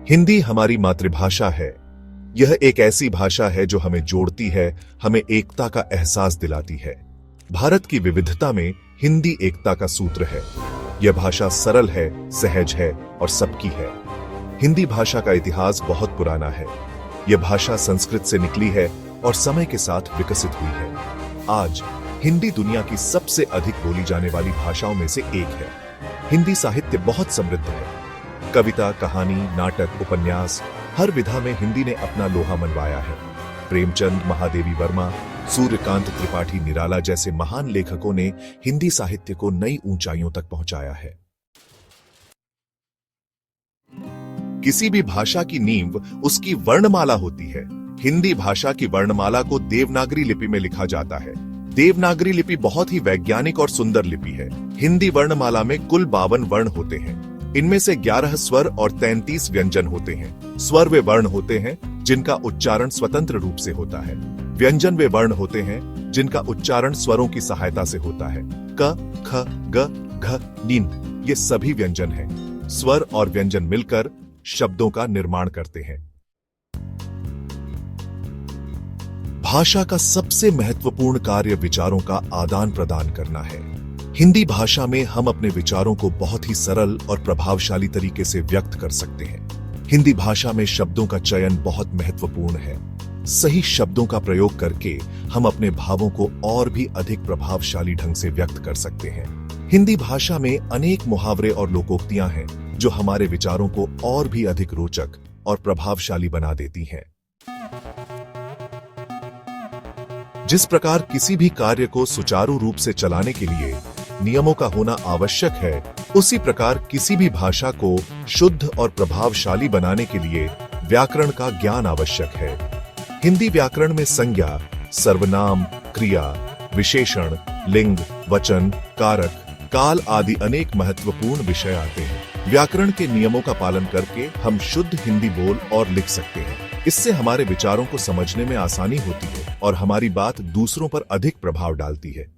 हिंदी हमारी मातृभाषा है। यह एक ऐसी भाषा है जो हमें जोड़ती है, हमें एकता का एहसास दिलाती है। भारत की विविधता में हिंदी एकता का सूत्र है। यह भाषा सरल है, सहज है और सबकी है। हिंदी भाषा का इतिहास बहुत पुराना है। यह भाषा संस्कृत से निकली है और समय के साथ विकसित हुई है। आज हिंदी दुनिया की सबसे अधिक बोली जाने वाली भाषाओं में से एक है। हिंदी साहित्य बहुत समृद्ध है। कविता, कहानी, नाटक, उपन्यास, हर विधा में हिंदी ने अपना लोहा मनवाया है। प्रेमचंद, महादेवी वर्मा, सूर्यकांत त्रिपाठी निराला जैसे महान लेखकों ने हिंदी साहित्य को नई ऊंचाइयों तक पहुंचाया है। किसी भी भाषा की नींव उसकी वर्णमाला होती है। हिंदी भाषा की वर्णमाला को देवनागरी लिपि में लिखा जाता है। देवनागरी लिपि बहुत ही वैज्ञानिक और सुंदर लिपि है। हिंदी वर्णमाला में कुल 52 वर्ण होते हैं। इनमें से 11 स्वर और 33 व्यंजन होते हैं। स्वर वे वर्ण होते हैं जिनका उच्चारण स्वतंत्र रूप से होता है। व्यंजन वे वर्ण होते हैं जिनका उच्चारण स्वरों की सहायता से होता है। क, ख, ग, घ, नीन ये सभी व्यंजन हैं। स्वर और व्यंजन मिलकर शब्दों का निर्माण करते हैं। भाषा का सबसे महत्वपूर्ण कार्य विचारों का आदान प्रदान करना है। हिंदी भाषा में हम अपने विचारों को बहुत ही सरल और प्रभावशाली तरीके से व्यक्त कर सकते हैं। हिंदी भाषा में शब्दों का चयन बहुत महत्वपूर्ण है। सही शब्दों का प्रयोग करके हम अपने भावों को और भी अधिक प्रभावशाली ढंग से व्यक्त कर सकते हैं। हिंदी भाषा में अनेक मुहावरे और लोकोक्तियां हैं जो हमारे विचारों को और भी अधिक रोचक और प्रभावशाली बना देती हैं। जिस प्रकार किसी भी कार्य को सुचारू रूप से चलाने के लिए नियमों का होना आवश्यक है, उसी प्रकार किसी भी भाषा को शुद्ध और प्रभावशाली बनाने के लिए व्याकरण का ज्ञान आवश्यक है। हिंदी व्याकरण में संज्ञा, सर्वनाम, क्रिया, विशेषण, लिंग, वचन, कारक, काल आदि अनेक महत्वपूर्ण विषय आते हैं। व्याकरण के नियमों का पालन करके हम शुद्ध हिंदी बोल और लिख सकते हैं। इससे हमारे विचारों को समझने में आसानी होती है और हमारी बात दूसरों पर अधिक प्रभाव डालती है।